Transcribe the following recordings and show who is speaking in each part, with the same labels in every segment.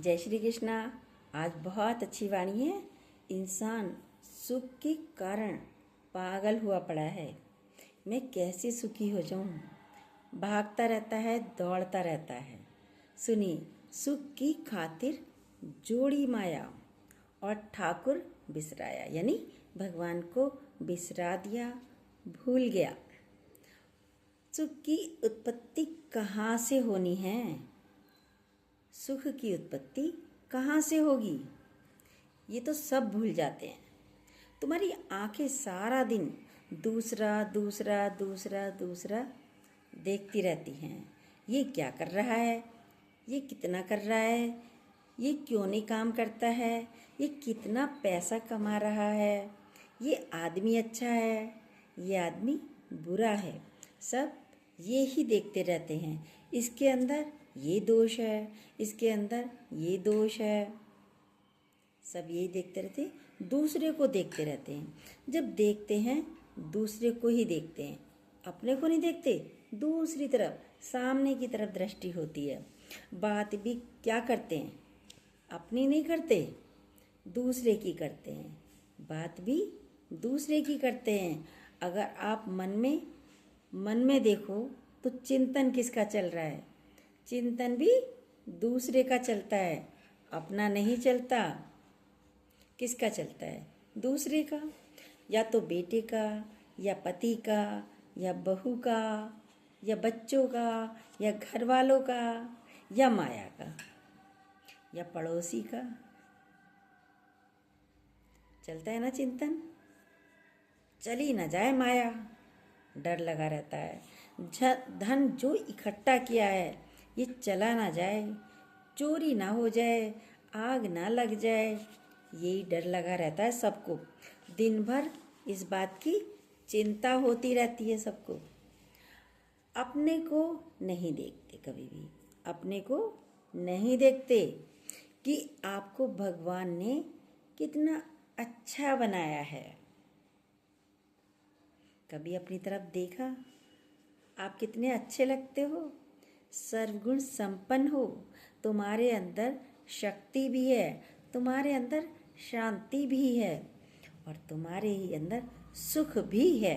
Speaker 1: जय श्री कृष्णा। आज बहुत अच्छी वाणी है। इंसान सुख के कारण पागल हुआ पड़ा है। मैं कैसे सुखी हो जाऊं? भागता रहता है, दौड़ता रहता है। सुनिए, सुख की खातिर जोड़ी माया और ठाकुर बिसराया, यानी भगवान को बिसरा दिया, भूल गया। सुख की उत्पत्ति कहाँ से होनी है? सुख की उत्पत्ति कहाँ से होगी? ये तो सब भूल जाते हैं। तुम्हारी आंखें सारा दिन दूसरा दूसरा दूसरा दूसरा देखती रहती हैं। ये क्या कर रहा है? ये कितना कर रहा है? ये क्यों नहीं काम करता है? ये कितना पैसा कमा रहा है? ये आदमी अच्छा है, ये आदमी बुरा है। सब ये ही देखते रहते हैं। इसके अंदर ये दोष है, इसके अंदर ये दोष है। सब यही देखते रहते हैं, दूसरे को देखते रहते हैं। जब देखते हैं दूसरे को ही देखते हैं, अपने को नहीं देखते। दूसरी तरफ, सामने की तरफ दृष्टि होती है। बात भी क्या करते हैं? अपनी नहीं करते, दूसरे की करते हैं। बात भी दूसरे की करते हैं। अगर आप मन में देखो तो चिंतन किसका चल रहा है? चिंतन भी दूसरे का चलता है, अपना नहीं चलता। किसका चलता है? दूसरे का। या तो बेटे का, या पति का, या बहू का, या बच्चों का, या घर वालों का, या माया का, या पड़ोसी का। चलता है ना चिंतन। चली ना जाए माया, डर लगा रहता है। धन जो इकट्ठा किया है ये चला ना जाए, चोरी ना हो जाए, आग ना लग जाए, यही डर लगा रहता है सबको। दिन भर इस बात की चिंता होती रहती है सबको। अपने को नहीं देखते, कभी भी अपने को नहीं देखते कि आपको भगवान ने कितना अच्छा बनाया है। कभी अपनी तरफ देखा? आप कितने अच्छे लगते हो, सर्वगुण संपन्न हो। तुम्हारे अंदर शक्ति भी है, तुम्हारे अंदर शांति भी है, और तुम्हारे ही अंदर सुख भी है।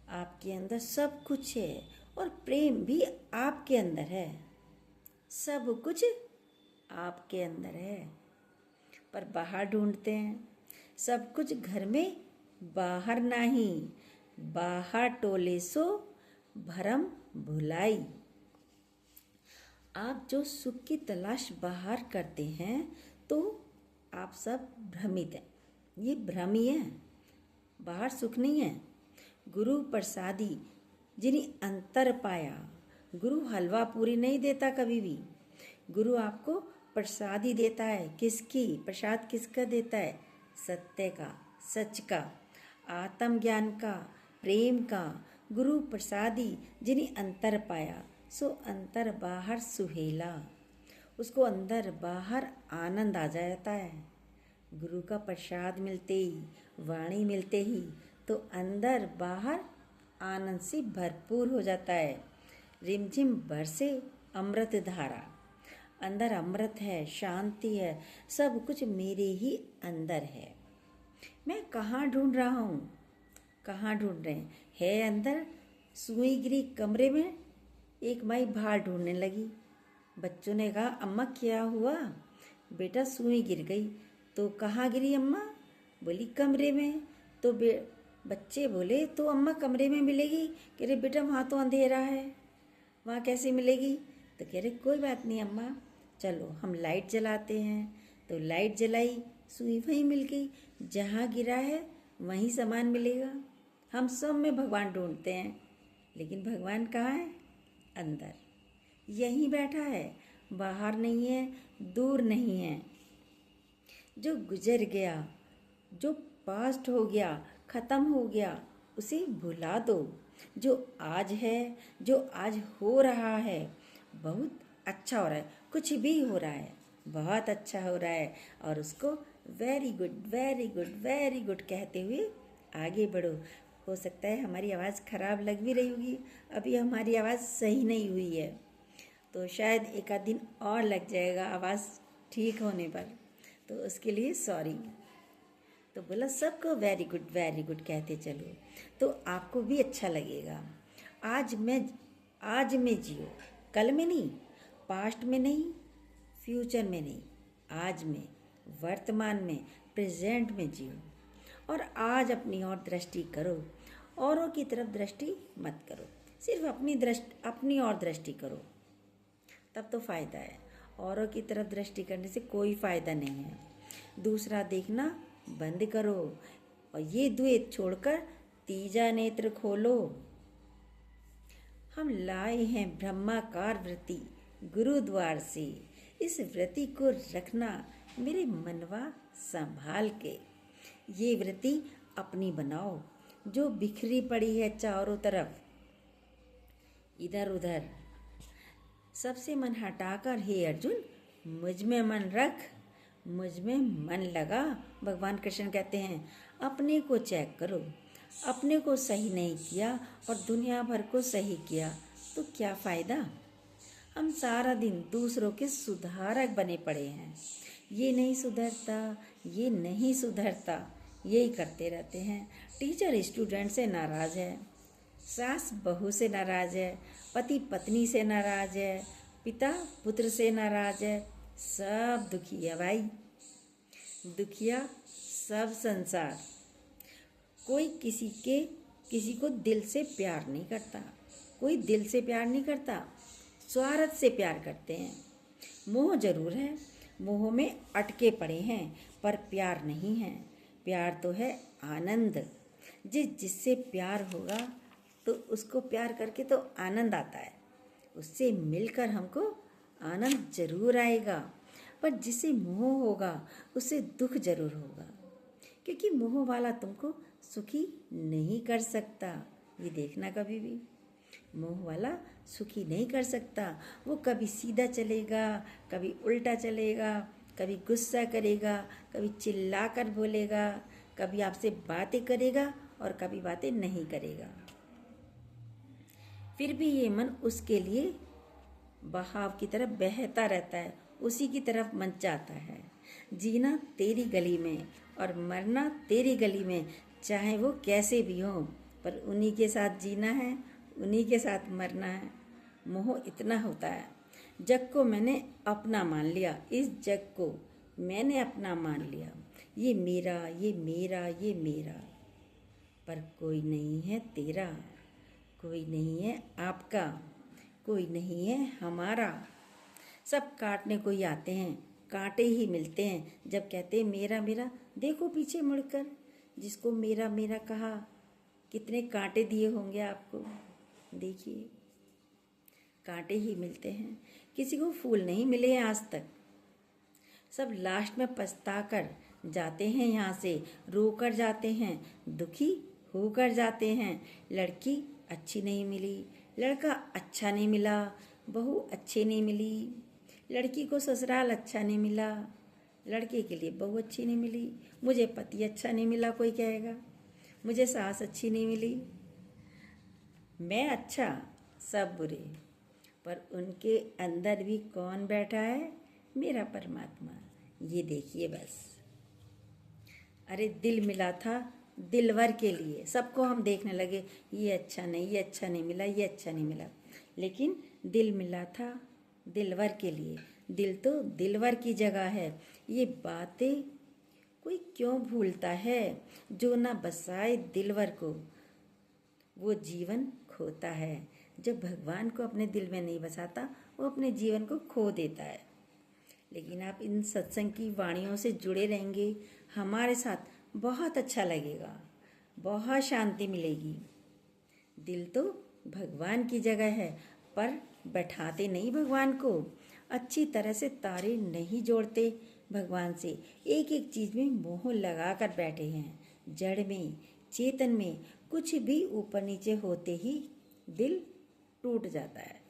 Speaker 1: आपके अंदर सब कुछ है, और प्रेम भी आपके अंदर है। सब कुछ आपके अंदर है, पर बाहर ढूंढते हैं। सब कुछ घर में, बाहर नहीं। बाहर टोले सो भरम भुलाई। आप जो सुख की तलाश बाहर करते हैं तो आप सब भ्रमित हैं। ये भ्रम ही है, बाहर सुख नहीं है। गुरु प्रसादी जिन्हें अंतर पाया। गुरु हलवा पूरी नहीं देता कभी भी। गुरु आपको प्रसादी देता है। किसकी प्रसाद? किसका देता है? सत्य का, सच का, आत्मज्ञान का, प्रेम का। गुरु प्रसादी जिन्हें अंतर पाया, सो अंतर बाहर सुहेला। उसको अंदर बाहर आनंद आ जाता है। गुरु का प्रसाद मिलते ही, वाणी मिलते ही, तो अंदर बाहर आनंद से भरपूर हो जाता है। रिमझिम बरसे अमृत धारा। अंदर अमृत है, शांति है, सब कुछ मेरे ही अंदर है। मैं कहाँ ढूंढ रहा हूँ? कहाँ ढूंढ रहे हैं? है अंदर। सुई गिरी कमरे में, एक माई बाहर ढूंढने लगी। बच्चों ने कहा, अम्मा क्या हुआ? बेटा सुई गिर गई। तो कहाँ गिरी अम्मा? बोली कमरे में। तो बच्चे बोले, तो अम्मा कमरे में मिलेगी? कह रहे बेटा वहाँ तो अंधेरा है, वहाँ कैसे मिलेगी? तो कह रहे कोई बात नहीं अम्मा, चलो हम लाइट जलाते हैं। तो लाइट जलाई, सुई वहीं मिल गई। जहाँ गिरा है वहीं सामान मिलेगा। हम सब में भगवान ढूंढते हैं, लेकिन भगवान कहाँ है? अंदर, यहीं बैठा है, बाहर नहीं है, दूर नहीं है। जो गुजर गया, जो पास्ट हो गया, ख़त्म हो गया, उसे भुला दो। जो आज है, जो आज हो रहा है, बहुत अच्छा हो रहा है। कुछ भी हो रहा है, बहुत अच्छा हो रहा है, और उसको very good, very good, very good कहते हुए आगे बढ़ो। हो सकता है हमारी आवाज़ ख़राब लग भी रही होगी, अभी हमारी आवाज़ सही नहीं हुई है, तो शायद एक आध दिन और लग जाएगा आवाज़ ठीक होने पर, तो उसके लिए सॉरी। तो बोला सबको वेरी गुड कहते चलो, तो आपको भी अच्छा लगेगा। आज में जियो, कल में नहीं, पास्ट में नहीं, फ्यूचर में नहीं, आज में, वर्तमान में, प्रेजेंट में जियो। और आज अपनी ओर दृष्टि करो, औरों की तरफ दृष्टि मत करो, सिर्फ अपनी ओर दृष्टि करो, तब तो फ़ायदा है। औरों की तरफ दृष्टि करने से कोई फ़ायदा नहीं है। दूसरा देखना बंद करो और ये द्वैत छोड़कर तीजा नेत्र खोलो। हम लाए हैं ब्रह्माकार वृत्ति गुरुद्वार से, इस वृत्ति को रखना मेरे मनवा संभाल के। ये वृत्ति अपनी बनाओ जो बिखरी पड़ी है चारों तरफ, इधर उधर। सबसे मन हटाकर हे अर्जुन मुझ में मन रख, मुझ में मन लगा। भगवान कृष्ण कहते हैं अपने को चेक करो, अपने को सही नहीं किया और दुनिया भर को सही किया तो क्या फ़ायदा। हम सारा दिन दूसरों के सुधारक बने पड़े हैं। ये नहीं सुधरता, ये नहीं सुधरता, यही करते रहते हैं। टीचर स्टूडेंट से नाराज़ है, सास बहू से नाराज़ है, पति पत्नी से नाराज़ है, पिता पुत्र से नाराज़ है। सब दुखी है भाई, दुखिया सब संसार। कोई किसी को दिल से प्यार नहीं करता, कोई दिल से प्यार नहीं करता, स्वार्थ से प्यार करते हैं। मोह जरूर है, मोह में अटके पड़े हैं, पर प्यार नहीं है। प्यार तो है आनंद। जिससे प्यार होगा तो उसको प्यार करके तो आनंद आता है, उससे मिलकर हमको आनंद जरूर आएगा। पर जिसे मोह होगा उससे दुख जरूर होगा, क्योंकि मोह वाला तुमको सुखी नहीं कर सकता। ये देखना कभी भी, मोह वाला सुखी नहीं कर सकता। वो कभी सीधा चलेगा, कभी उल्टा चलेगा, कभी गुस्सा करेगा, कभी चिल्ला कर बोलेगा, कभी आपसे बातें करेगा और कभी बातें नहीं करेगा। फिर भी ये मन उसके लिए बहाव की तरफ बहता रहता है, उसी की तरफ मन चाहता है। जीना तेरी गली में और मरना तेरी गली में, चाहे वो कैसे भी हो, पर उन्हीं के साथ जीना है, उन्हीं के साथ मरना है। मोह इतना होता है, जग को मैंने अपना मान लिया, इस जग को मैंने अपना मान लिया। ये मेरा, ये मेरा, ये मेरा, पर कोई नहीं है तेरा, कोई नहीं है आपका, कोई नहीं है हमारा। सब काटने को ही आते हैं, कांटे ही मिलते हैं जब कहते हैं मेरा मेरा। देखो पीछे मुड़कर, जिसको मेरा मेरा कहा कितने कांटे दिए होंगे आपको। देखिए कांटे ही मिलते हैं, किसी को फूल नहीं मिले हैं आज तक। सब लास्ट में पछता कर जाते हैं, यहाँ से रोकर जाते हैं, दुखी होकर जाते हैं। लड़की अच्छी नहीं मिली, लड़का अच्छा नहीं मिला, बहू अच्छी नहीं मिली, लड़की को ससुराल अच्छा नहीं मिला, लड़के के लिए बहू अच्छी नहीं मिली, मुझे पति अच्छा नहीं मिला, कोई कहेगा मुझे सास अच्छी नहीं मिली, मैं अच्छा सब बुरे। पर उनके अंदर भी कौन बैठा है? मेरा परमात्मा। ये देखिए बस। अरे दिल मिला था दिलवर के लिए, सबको हम देखने लगे ये अच्छा नहीं, ये अच्छा नहीं मिला, ये अच्छा नहीं मिला, लेकिन दिल मिला था दिलवर के लिए। दिल तो दिलवर की जगह है। ये बातें कोई क्यों भूलता है? जो ना बसाए दिलवर को वो जीवन खोता है। जब भगवान को अपने दिल में नहीं बसाता वो अपने जीवन को खो देता है। लेकिन आप इन सत्संग की वाणियों से जुड़े रहेंगे हमारे साथ, बहुत अच्छा लगेगा, बहुत शांति मिलेगी। दिल तो भगवान की जगह है, पर बैठाते नहीं भगवान को, अच्छी तरह से तारे नहीं जोड़ते भगवान से। एक एक चीज़ में मोह लगा कर बैठे हैं। जड़ में, चेतन में कुछ भी ऊपर नीचे होते ही दिल टूट जाता है।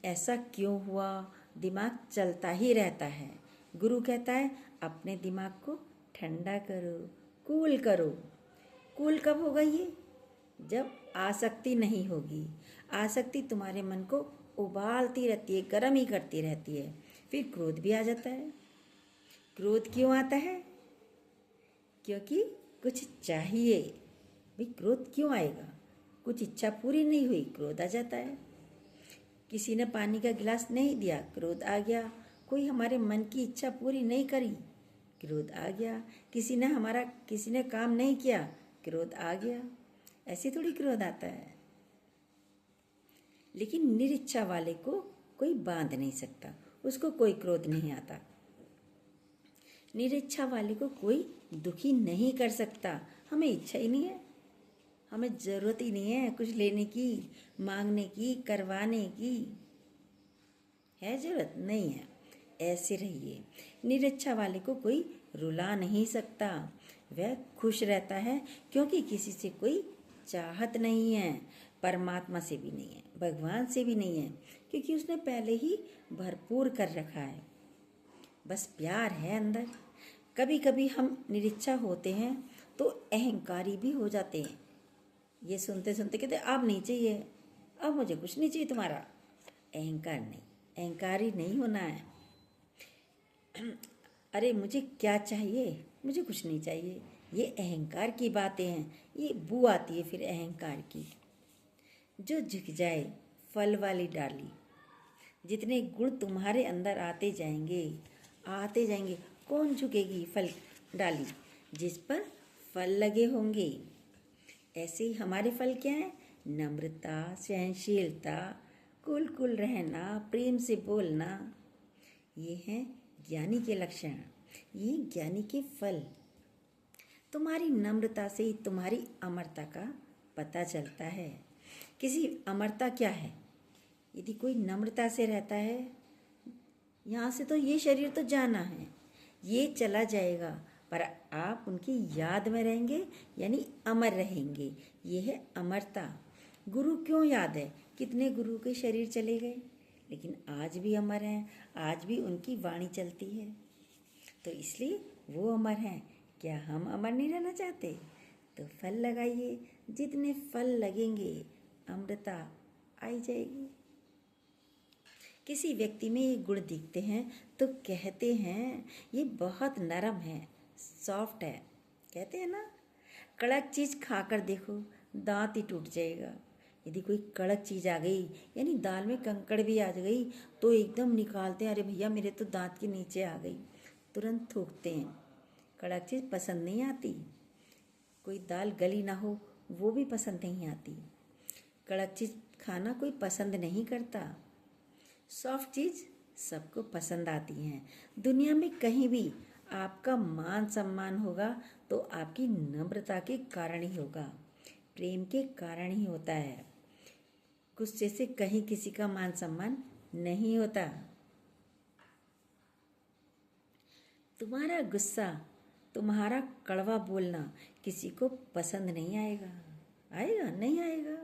Speaker 1: ऐसा क्यों हुआ? दिमाग चलता ही रहता है। गुरु कहता है अपने दिमाग को ठंडा करो, कूल करो। कूल कब होगा ये? जब आसक्ति नहीं होगी। आसक्ति तुम्हारे मन को उबालती रहती है, गर्म ही करती रहती है। फिर क्रोध भी आ जाता है। क्रोध क्यों आता है? क्योंकि कुछ चाहिए। भाई क्रोध क्यों आएगा? कुछ इच्छा पूरी नहीं हुई, क्रोध आ जाता है। किसी ने पानी का गिलास नहीं दिया, क्रोध आ गया। कोई हमारे मन की इच्छा पूरी नहीं करी, क्रोध आ गया। किसी ने काम नहीं किया, क्रोध आ गया। ऐसे थोड़ी क्रोध आता है। लेकिन निरिच्छा वाले को कोई बांध नहीं सकता, उसको कोई क्रोध नहीं आता। निरिच्छा वाले को कोई दुखी नहीं कर सकता। हमें इच्छा ही नहीं है, हमें ज़रूरत ही नहीं है कुछ लेने की, मांगने की, करवाने की। है ज़रूरत? नहीं है। ऐसे रहिए। निरिच्छा वाले को कोई रुला नहीं सकता। वह खुश रहता है क्योंकि किसी से कोई चाहत नहीं है, परमात्मा से भी नहीं है, भगवान से भी नहीं है, क्योंकि उसने पहले ही भरपूर कर रखा है। बस प्यार है अंदर। कभी कभी हम निरिच्छा होते हैं तो अहंकारी भी हो जाते हैं। ये सुनते सुनते कहते अब नहीं चाहिए, अब मुझे कुछ नहीं चाहिए तुम्हारा। अहंकार नहीं, अहंकारी नहीं होना है। अरे मुझे क्या चाहिए, मुझे कुछ नहीं चाहिए, ये अहंकार की बातें हैं। ये बू आती है फिर अहंकार की। जो झुक जाए फल वाली डाली, जितने गुण तुम्हारे अंदर आते जाएंगे, कौन झुकेगी फल डाली जिस पर फल लगे होंगे। ऐसे ही हमारे फल क्या है? नम्रता, सहनशीलता, कुल रहना, प्रेम से बोलना। ये हैं ज्ञानी के लक्षण, ये ज्ञानी के फल। तुम्हारी नम्रता से ही तुम्हारी अमरता का पता चलता है। किसी अमरता क्या है? यदि कोई नम्रता से रहता है, यहाँ से तो ये शरीर तो जाना है, ये चला जाएगा, पर आप उनकी याद में रहेंगे, यानी अमर रहेंगे। ये है अमरता। गुरु क्यों याद है? कितने गुरु के शरीर चले गए, लेकिन आज भी अमर हैं, आज भी उनकी वाणी चलती है, तो इसलिए वो अमर हैं। क्या हम अमर नहीं रहना चाहते? तो फल लगाइए, जितने फल लगेंगे अमृता आई जाएगी। किसी व्यक्ति में ये गुण दिखते हैं तो कहते हैं ये बहुत नरम है, सॉफ्ट है। कहते हैं ना, कड़क चीज़ खाकर देखो दांत ही टूट जाएगा। यदि कोई कड़क चीज़ आ गई, यानी दाल में कंकड़ भी आ गई, तो एकदम निकालते हैं, अरे भैया मेरे तो दांत के नीचे आ गई, तुरंत थूकते हैं। कड़क चीज़ पसंद नहीं आती। कोई दाल गली ना हो वो भी पसंद नहीं आती। कड़क चीज़ खाना कोई पसंद नहीं करता। सॉफ्ट चीज़ सबको पसंद आती हैं। दुनिया में कहीं भी आपका मान सम्मान होगा तो आपकी नम्रता के कारण ही होगा, प्रेम के कारण ही होता है। गुस्से से कहीं किसी का मान सम्मान नहीं होता। तुम्हारा गुस्सा, तुम्हारा कड़वा बोलना किसी को पसंद नहीं आएगा। आएगा? नहीं आएगा।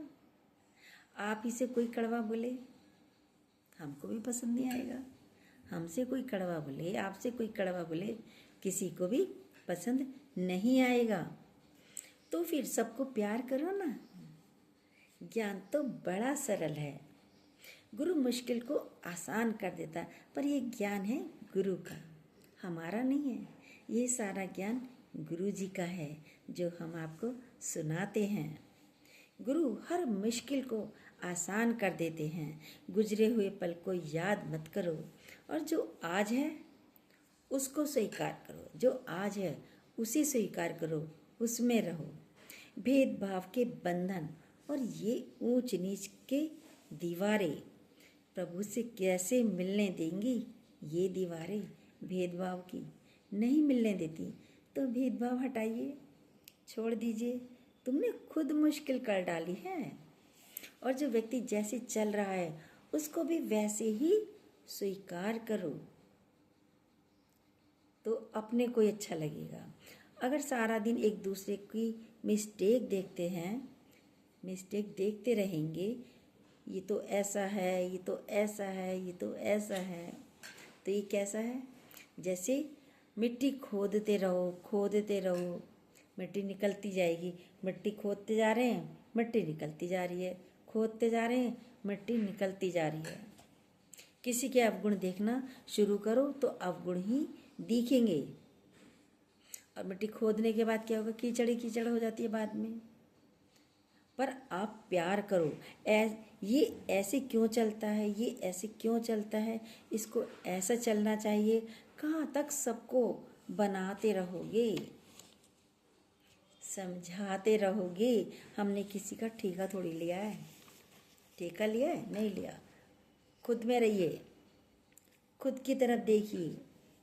Speaker 1: आप ही से कोई कड़वा बोले, हमको भी पसंद नहीं आएगा। हमसे कोई कड़वा बोले, आपसे कोई कड़वा बोले, किसी को भी पसंद नहीं आएगा। तो फिर सबको प्यार करो ना। ज्ञान तो बड़ा सरल है, गुरु मुश्किल को आसान कर देता है, पर ये ज्ञान है गुरु का, हमारा नहीं है। ये सारा ज्ञान गुरु जी का है जो हम आपको सुनाते हैं। गुरु हर मुश्किल को आसान कर देते हैं। गुजरे हुए पल को याद मत करो, और जो आज है उसको स्वीकार करो। जो आज है उसे स्वीकार करो, उसमें रहो। भेदभाव के बंधन और ये ऊंच नीच के दीवारें प्रभु से कैसे मिलने देंगी? ये दीवारें भेदभाव की नहीं मिलने देती, तो भेदभाव हटाइए, छोड़ दीजिए। तुमने खुद मुश्किल कर डाली है, और जो व्यक्ति जैसे चल रहा है उसको भी वैसे ही स्वीकार करो, तो अपने को ही अच्छा लगेगा। अगर सारा दिन एक दूसरे की मिस्टेक देखते हैं, मिस्टेक देखते रहेंगे, ये तो ऐसा है, ये तो ऐसा है, ये तो ऐसा है, तो ये कैसा है? जैसे मिट्टी खोदते रहो, मिट्टी निकलती जाएगी। मिट्टी खोदते जा रहे हैं, मिट्टी निकलती जा रही है, खोदते जा रहे हैं, मिट्टी निकलती जा रही है। किसी के अवगुण देखना शुरू करो तो अवगुण ही दिखेंगे। और मिट्टी खोदने के बाद क्या होगा, कीचड़ ही कीचड़ हो जाती है बाद में। पर आप प्यार करो। ये ऐसे क्यों चलता है, ये ऐसे क्यों चलता है, इसको ऐसा चलना चाहिए, कहाँ तक सबको बनाते रहोगे, समझाते रहोगे। हमने किसी का ठेका थोड़ी लिया है। ठेका लिया है? नहीं लिया। खुद में रहिए, खुद की तरफ देखिए,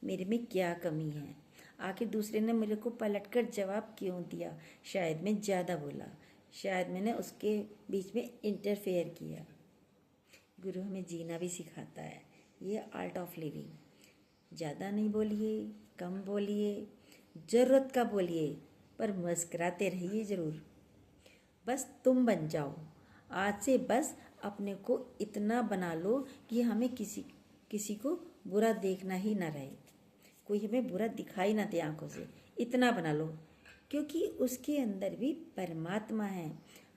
Speaker 1: मेरे में क्या कमी है। आखिर दूसरे ने मेरे को पलटकर जवाब क्यों दिया? शायद मैं ज़्यादा बोला, शायद मैंने उसके बीच में इंटरफेयर किया। गुरु हमें जीना भी सिखाता है, ये आर्ट ऑफ लिविंग। ज़्यादा नहीं बोलिए, कम बोलिए, ज़रूरत का बोलिए, पर मुस्कुराते रहिए ज़रूर। बस तुम बन जाओ। आज से बस अपने को इतना बना लो कि हमें किसी को बुरा देखना ही ना रहे, कोई हमें बुरा दिखाई ना दे आंखों से। इतना बना लो, क्योंकि उसके अंदर भी परमात्मा है।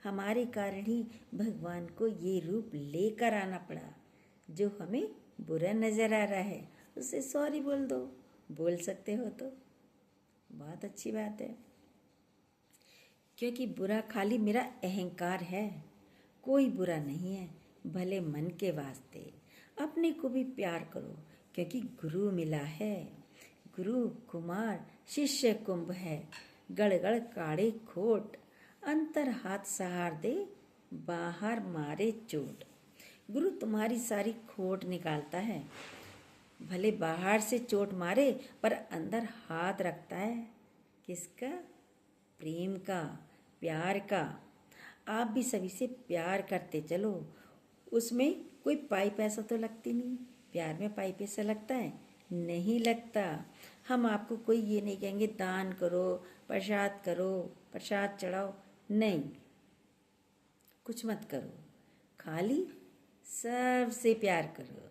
Speaker 1: हमारे कारण ही भगवान को ये रूप लेकर आना पड़ा। जो हमें बुरा नज़र आ रहा है उससे सॉरी बोल दो, बोल सकते हो तो बहुत अच्छी बात है। क्योंकि बुरा खाली मेरा अहंकार है, कोई बुरा नहीं है। भले मन के वास्ते अपने को भी प्यार करो, क्योंकि गुरु मिला है। गुरु कुमार शिष्य कुंभ है, गड़गड़ काढ़े खोट, अंतर हाथ सहार दे, बाहर मारे चोट। गुरु तुम्हारी सारी खोट निकालता है। भले बाहर से चोट मारे पर अंदर हाथ रखता है। किसका? प्रेम का, प्यार का। आप भी सभी से प्यार करते चलो। उसमें कोई पाई पैसा तो लगती नहीं। प्यार में पाई पैसा लगता है? नहीं लगता। हम आपको कोई ये नहीं कहेंगे दान करो, प्रसाद चढ़ाओ, नहीं, कुछ मत करो। खाली सबसे प्यार करो,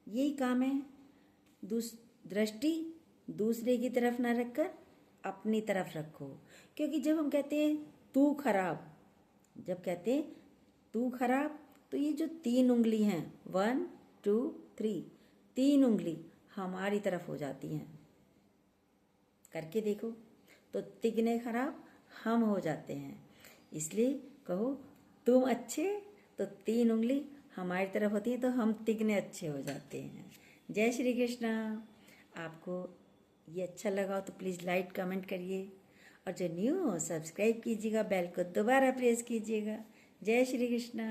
Speaker 1: यही काम है। दृष्टि दूसरे की तरफ ना रखकर अपनी तरफ रखो। क्योंकि जब हम कहते हैं तू खराब, तो ये जो 3 उंगली हैं, 1 2 3, 3 उंगली हमारी तरफ हो जाती हैं। करके देखो तो तिगने खराब हम हो जाते हैं। इसलिए कहो तुम अच्छे, तो 3 उंगली हमारी तरफ होती है, तो हम तिगने अच्छे हो जाते हैं। जय श्री कृष्णा। आपको ये अच्छा लगा हो तो प्लीज़ लाइक कमेंट करिए, और जो न्यू हो सब्सक्राइब कीजिएगा, बेल को दोबारा प्रेस कीजिएगा। जय श्री कृष्णा।